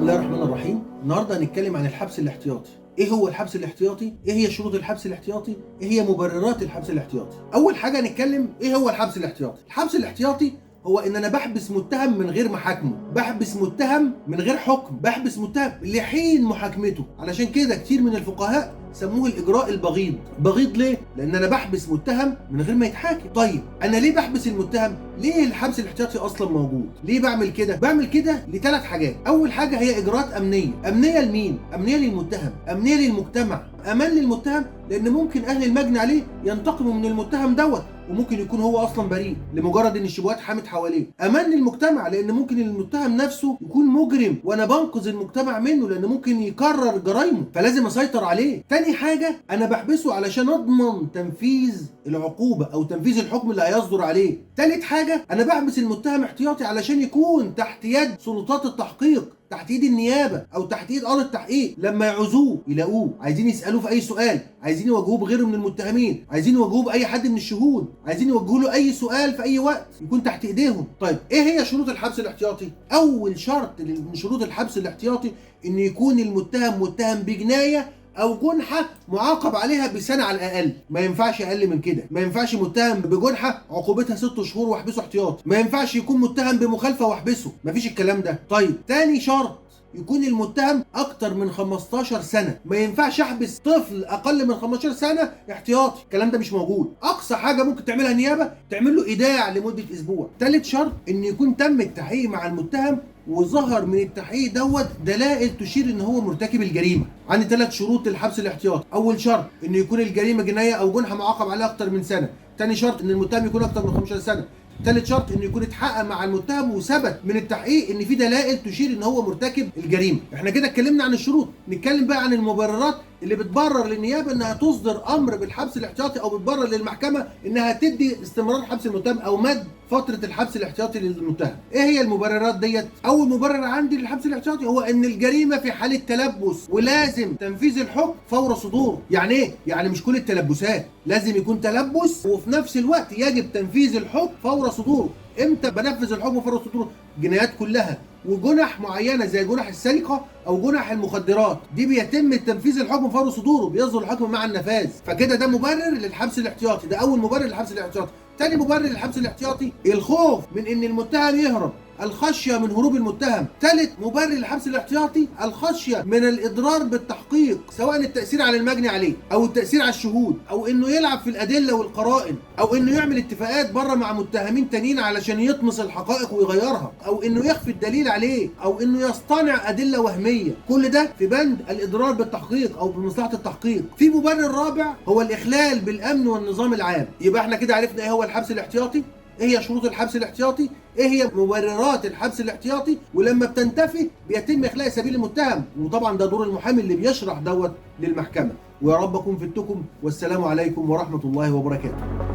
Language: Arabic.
بسم الله الرحمن الرحيم. النهارده هنتكلم عن الحبس الاحتياطي. ايه هو الحبس الاحتياطي؟ ايه هي شروط الحبس الاحتياطي؟ ايه هي مبررات الحبس الاحتياطي؟ اول حاجه هنتكلم ايه هو الحبس الاحتياطي. الحبس الاحتياطي هو ان انا بحبس متهم من غير محاكمه، بحبس متهم من غير حكم، بحبس متهم لحين محاكمته. علشان كده كتير من الفقهاء سموه الاجراء البغيض. بغيض ليه؟ لان انا بحبس متهم من غير ما يتحاكم. طيب انا ليه بحبس المتهم؟ ليه الحبس الاحتياطي اصلا موجود؟ ليه بعمل كده؟ بعمل كده لثلاث حاجات. اول حاجه هي اجراءات امنيه. امنيه لمين؟ امنيه للمتهم، امنيه للمجتمع. امان للمتهم لان ممكن اهل المجني عليه ينتقموا من المتهم دوت، وممكن يكون هو اصلا بريء لمجرد ان الشبهات حامت حواليه. امان للمجتمع لان ممكن المتهم نفسه يكون مجرم وانا بنقذ المجتمع منه، لان ممكن يكرر جرايمه فلازم اسيطر عليه. تاني حاجه انا بحبسه علشان اضمن تنفيذ العقوبه او تنفيذ الحكم اللي هيصدر عليه. تالت حاجه انا بحبس المتهم احتياطي علشان يكون تحت يد سلطات التحقيق، تحت ايد النيابه او تحت ايد قاضي التحقيق. لما يعوزوه يلاقوه، عايزين يسالوه في اي سؤال، عايزين يواجهوه بغيره من المتهمين، عايزين يواجهوه باي حد من الشهود، عايزين يوجهوا له اي سؤال في اي وقت، يكون تحت ايديهم. طيب ايه هي شروط الحبس الاحتياطي؟ اول شرط من شروط الحبس الاحتياطي ان يكون المتهم متهم بجنايه او جنحه معاقب عليها بسنه على الاقل. ما ينفعش اقل من كده. ما ينفعش متهم بجنحه عقوبتها 6 شهور واحبسه احتياطي. ما ينفعش يكون متهم بمخالفه واحبسه. مفيش الكلام ده. طيب تاني شرط يكون المتهم اكتر من 15 سنه. ما ينفعش احبس طفل اقل من 15 سنه احتياطي، الكلام ده مش موجود. اقصى حاجه ممكن تعملها النيابه تعمل له ايداع لمده اسبوع. ثالث شرط ان يكون تم التحقيق مع المتهم وظهر من التحقيق دوت دلائل تشير ان هو مرتكب الجريمه. عندي 3 شروط للحبس الاحتياطي. اول شرط ان يكون الجريمه جنايه او جنحه معاقب عليها اكتر من سنه. ثاني شرط ان المتهم يكون اكتر من 15 سنه. ثالث شرط انه يكون اتحقق مع المتهم وثبت من التحقيق ان في دلائل تشير ان هو مرتكب الجريمه. احنا كده اتكلمنا عن الشروط، نتكلم بقى عن المبررات اللي بتبرر للنيابه انها تصدر امر بالحبس الاحتياطي، او بتبرر للمحكمه انها تدي استمرار حبس المتهم او مد فتره الحبس الاحتياطي للمتهم. ايه هي المبررات ديت؟ اول مبرر عندي للحبس الاحتياطي هو ان الجريمه في حاله تلبس ولازم تنفيذ الحكم فور صدوره. يعني ايه؟ يعني مش كل التلبسات، لازم يكون تلبس وفي نفس الوقت يجب تنفيذ الحكم فور صدوره. امتى بنفذ الحكم فور صدوره؟ جنايات كلها وجنح معينه زي جنح السرقه او جنح المخدرات دي بيتم تنفيذ الحكم فور صدوره، بيصدر الحكم مع النفاذ. فكده ده مبرر للحبس الاحتياطي. ده اول مبرر للحبس الاحتياطي. تاني مبرر للحبس الاحتياطي الخوف من ان المتهم يهرب، الخشيه من هروب المتهم. ثالث مبرر للحبس الاحتياطي الخشيه من الاضرار بالتحقيق، سواء التاثير على المجني عليه او التاثير على الشهود، او انه يلعب في الادله والقرائن، او انه يعمل اتفاقات بره مع متهمين تانيين علشان يطمس الحقائق ويغيرها، او انه يخفي الدليل عليه، او انه يصطنع ادله وهميه. كل ده في بند الاضرار بالتحقيق او بمصلحه التحقيق. في مبرر رابع هو الاخلال بالامن والنظام العام. يبقى احنا كده عرفنا ايه هو الحبس الاحتياطي، ايه هي شروط الحبس الاحتياطي، ايه هي مبررات الحبس الاحتياطي، ولما بتنتفي بيتم اخلاء سبيل المتهم. وطبعا ده دور المحامي اللي بيشرح دوت للمحكمه. ويا رب اكون فدتكم، والسلام عليكم ورحمه الله وبركاته.